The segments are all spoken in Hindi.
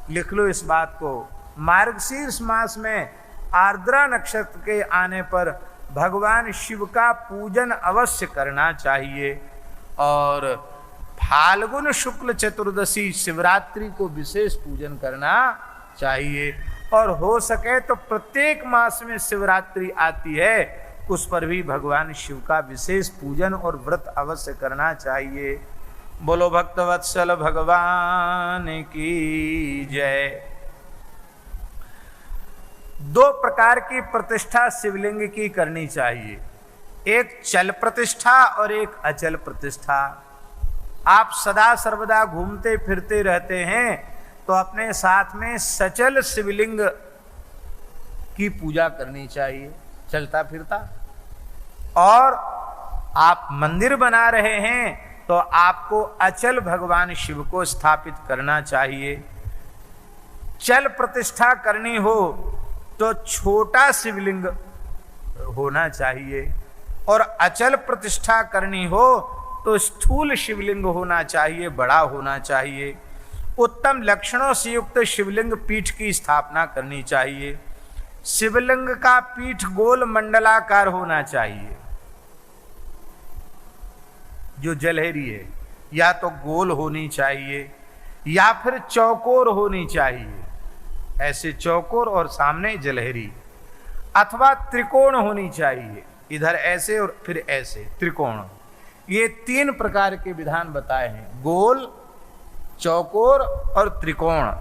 लिख लो इस बात को। मार्गशीर्ष मास में आर्द्रा नक्षत्र के आने पर भगवान शिव का पूजन अवश्य करना चाहिए। और फाल्गुन शुक्ल चतुर्दशी शिवरात्रि को विशेष पूजन करना चाहिए। और हो सके तो प्रत्येक मास में शिवरात्रि आती है, उस पर भी भगवान शिव का विशेष पूजन और व्रत अवश्य करना चाहिए। बोलो भक्तवत्सल भगवान की जय। 2 प्रकार की प्रतिष्ठा शिवलिंग की करनी चाहिए, एक चल प्रतिष्ठा और एक अचल प्रतिष्ठा। आप सदा सर्वदा घूमते फिरते रहते हैं तो अपने साथ में सचल शिवलिंग की पूजा करनी चाहिए, चलता फिरता। और आप मंदिर बना रहे हैं तो आपको अचल भगवान शिव को स्थापित करना चाहिए। चल प्रतिष्ठा करनी हो तो छोटा शिवलिंग होना चाहिए, और अचल प्रतिष्ठा करनी हो तो स्थूल शिवलिंग होना चाहिए, बड़ा होना चाहिए। उत्तम लक्षणों से युक्त शिवलिंग पीठ की स्थापना करनी चाहिए। शिवलिंग का पीठ गोल मंडलाकार होना चाहिए। जो जलहरी है या तो गोल होनी चाहिए या फिर चौकोर होनी चाहिए, ऐसे चौकोर और सामने जलहरी, अथवा त्रिकोण होनी चाहिए, इधर ऐसे और फिर ऐसे त्रिकोण। ये 3 प्रकार के विधान बताए हैं, गोल, चौकोर और त्रिकोण।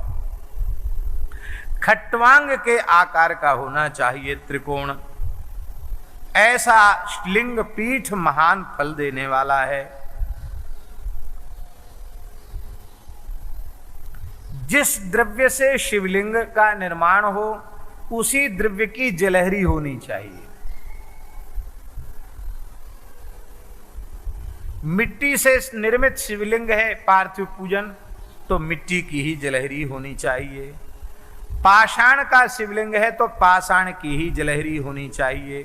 खट्वांग के आकार का होना चाहिए त्रिकोण। ऐसा लिंग पीठ महान फल देने वाला है। जिस द्रव्य से शिवलिंग का निर्माण हो उसी द्रव्य की जलहरी होनी चाहिए। मिट्टी से निर्मित शिवलिंग है पार्थिव पूजन, तो मिट्टी की ही जलहरी होनी चाहिए। पाषाण का शिवलिंग है तो पाषाण की ही जलहरी होनी चाहिए।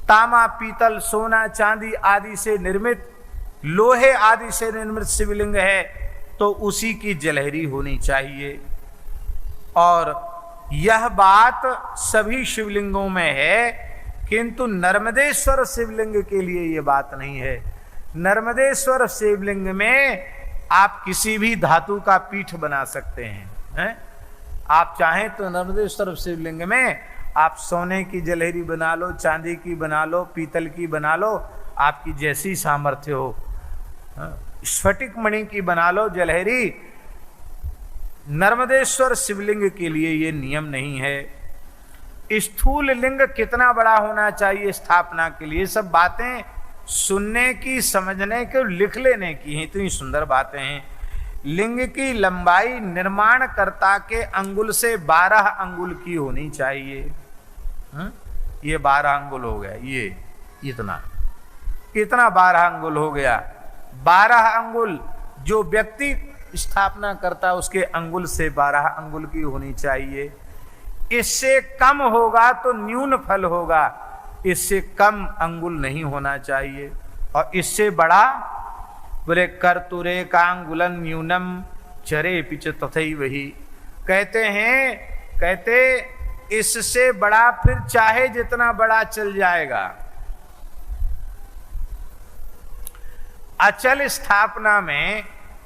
तांबा, पीतल, सोना, चांदी आदि से निर्मित, लोहे आदि से निर्मित शिवलिंग है तो उसी की जलहरी होनी चाहिए। और यह बात सभी शिवलिंगों में है, किंतु नर्मदेश्वर शिवलिंग के लिए यह बात नहीं है। नर्मदेश्वर शिवलिंग में आप किसी भी धातु का पीठ बना सकते हैं, आप चाहें तो नर्मदेश्वर शिवलिंग में आप सोने की जलहरी बना लो, चांदी की बना लो, पीतल की बना लो, आपकी जैसी सामर्थ्य हो। स्फटिक मणि की बना लो जलहरी। नर्मदेश्वर शिवलिंग के लिए ये नियम नहीं है। स्थूल लिंग कितना बड़ा होना चाहिए स्थापना के लिए, सब बातें सुनने की, समझने के, लिख लेने की हैं, इतनी सुंदर बातें हैं। लिंग की लंबाई निर्माणकर्ता के अंगुल से 12 अंगुल की होनी चाहिए। ये 12 अंगुल हो गया, ये इतना 12 अंगुल हो गया। 12 अंगुल जो व्यक्ति स्थापना करता उसके अंगुल से 12 अंगुल की होनी चाहिए। इससे कम होगा तो न्यून फल होगा, इससे कम अंगुल नहीं होना चाहिए। और इससे बड़ा बोले कर्तुरे कांगुलन न्यूनम चरे पिच तथई वही, कहते हैं, कहते इससे बड़ा फिर चाहे जितना बड़ा चल जाएगा। अचल स्थापना में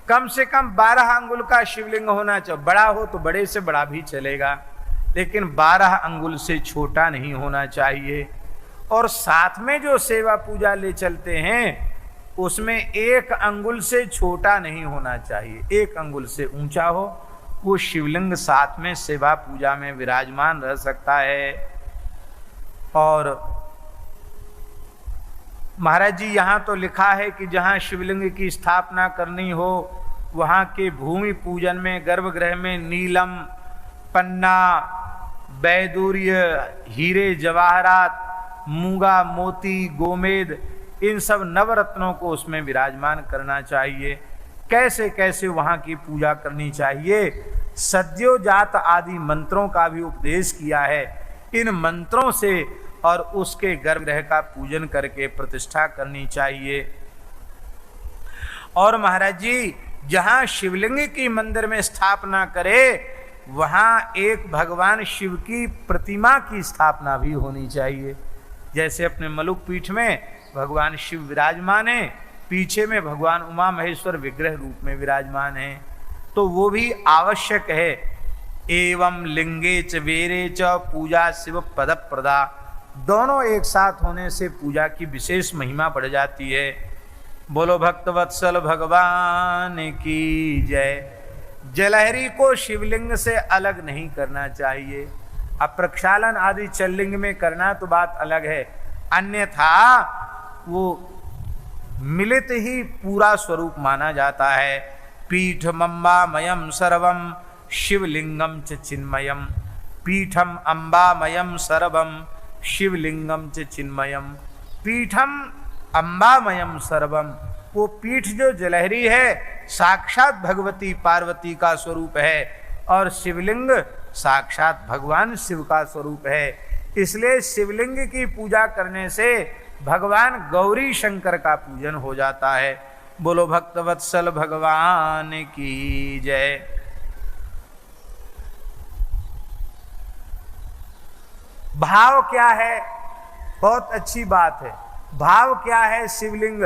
कम से कम 12 अंगुल का शिवलिंग होना चाहिए। बड़ा हो तो बड़े से बड़ा भी चलेगा, लेकिन 12 अंगुल से छोटा नहीं होना चाहिए। और साथ में जो सेवा पूजा ले चलते हैं उसमें 1 अंगुल से छोटा नहीं होना चाहिए, 1 अंगुल से ऊंचा हो, वो शिवलिंग साथ में सेवा पूजा में विराजमान रह सकता है। और महाराज जी यहाँ तो लिखा है कि जहाँ शिवलिंग की स्थापना करनी हो वहाँ के भूमि पूजन में गर्भगृह में नीलम, पन्ना, वैदूर्य, हीरे जवाहरात, मूंगा, मोती, गोमेद, इन सब नवरत्नों को उसमें विराजमान करना चाहिए। कैसे कैसे वहाँ की पूजा करनी चाहिए, सद्योजात आदि मंत्रों का भी उपदेश किया है। इन मंत्रों से और उसके गर्भगृह का पूजन करके प्रतिष्ठा करनी चाहिए। और महाराज जी जहां शिवलिंग की मंदिर में स्थापना करे वहां एक भगवान शिव की प्रतिमा की स्थापना भी होनी चाहिए। जैसे अपने मलुक पीठ में भगवान शिव विराजमान है, पीछे में भगवान उमा महेश्वर विग्रह रूप में विराजमान है, तो वो भी आवश्यक है। एवं लिंगे च वेरे च पूजा शिव पद प्रदा, दोनों एक साथ होने से पूजा की विशेष महिमा बढ़ जाती है। बोलो भक्तवत्सल भगवान की जय। जलहरी को शिवलिंग से अलग नहीं करना चाहिए। अब प्रक्षालन आदि चललिंग में करना तो बात अलग है, अन्यथा वो मिलित ही पूरा स्वरूप माना जाता है। पीठम अम्बामयम सर्वम शिवलिंगम च चिन्मयम, पीठम अम्बामयम सर्वम शिवलिंगम च चिन्मयम। पीठम अम्बामयम सर्वम, वो पीठ जो जलहरी है साक्षात भगवती पार्वती का स्वरूप है और शिवलिंग साक्षात भगवान शिव का स्वरूप है। इसलिए शिवलिंग की पूजा करने से भगवान गौरी शंकर का पूजन हो जाता है। बोलो भक्तवत्सल भगवान की जय। भाव क्या है? बहुत अच्छी बात है। भाव क्या है शिवलिंग?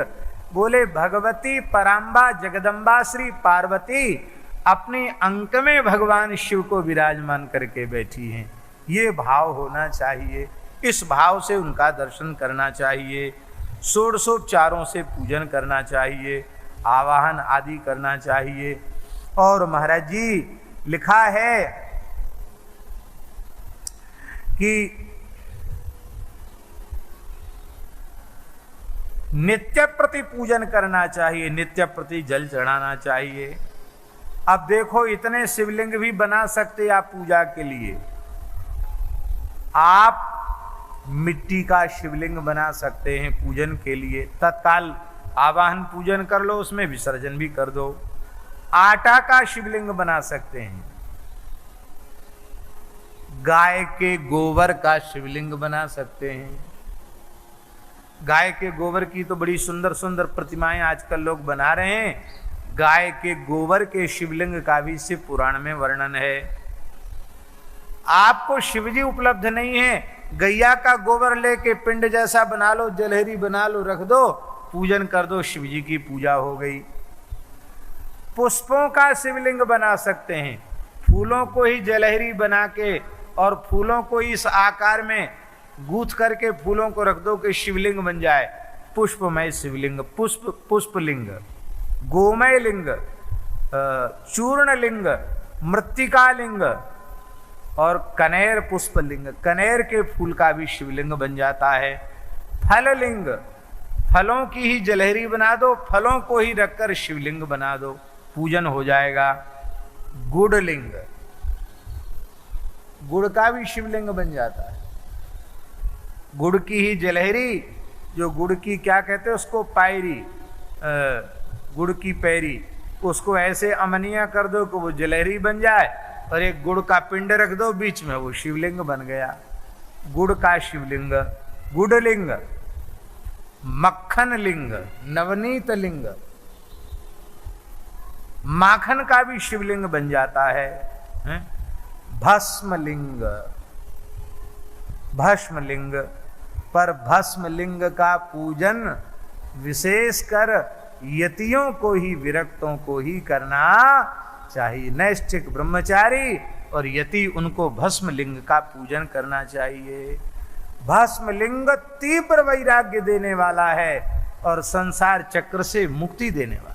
बोले भगवती पराम्बा जगदम्बा श्री पार्वती अपने अंक में भगवान शिव को विराजमान करके बैठी हैं, ये भाव होना चाहिए। इस भाव से उनका दर्शन करना चाहिए, षोडशोपचारों से पूजन करना चाहिए, आवाहन आदि करना चाहिए। और महाराज जी लिखा है कि नित्य प्रति पूजन करना चाहिए, नित्य प्रति जल चढ़ाना चाहिए। अब देखो इतने शिवलिंग भी बना सकते आप पूजा के लिए। आप मिट्टी का शिवलिंग बना सकते हैं पूजन के लिए, तत्काल आवाहन पूजन कर लो, उसमें विसर्जन भी कर दो। आटा का शिवलिंग बना सकते हैं, गाय के गोबर का शिवलिंग बना सकते हैं। गाय के गोबर की तो बड़ी सुंदर सुंदर प्रतिमाएं आजकल लोग बना रहे हैं। गाय के गोबर के शिवलिंग का भी शिव पुराण में वर्णन है। आपको शिवजी उपलब्ध नहीं है, गैया का गोबर लेके पिंड जैसा बना लो, जलहरी बना लो, रख दो, पूजन कर दो, शिवजी की पूजा हो गई। पुष्पों का शिवलिंग बना सकते हैं, फूलों को ही जलहरी बना के और फूलों को इस आकार में गूंथ करके फूलों को रख दो कि शिवलिंग बन जाए। पुष्पमय शिवलिंग, पुष्पलिंग, गोमय लिंग, चूर्ण लिंग, मृत्तिका लिंग और कनेर पुष्पलिंग, कनेर के फूल का भी शिवलिंग बन जाता है। फल लिंग, फलों की ही जलहरी बना दो, फलों को ही रखकर शिवलिंग बना दो, पूजन हो जाएगा। गुड़ लिंग, गुड़ का भी शिवलिंग बन जाता है। गुड़ की ही जलहरी, जो गुड़ की क्या कहते हैं उसको, पायरी, गुड़ की पैरी, उसको ऐसे अमनिया कर दो कि वो जलहरी बन जाए और एक गुड़ का पिंड रख दो बीच में, वो शिवलिंग बन गया। गुड़ का शिवलिंग, गुड़लिंग, मक्खन लिंग, नवनीत लिंग, माखन का भी शिवलिंग बन जाता है। भस्म लिंग, भस्म लिंग, पर भस्म लिंग का पूजन विशेषकर यतियों को ही, विरक्तों को ही करना चाहिए। नैष्ठिक ब्रह्मचारी और यति, उनको भस्म लिंग का पूजन करना चाहिए। भस्म लिंग तीव्र वैराग्य देने वाला है और संसार चक्र से मुक्ति देने वाला।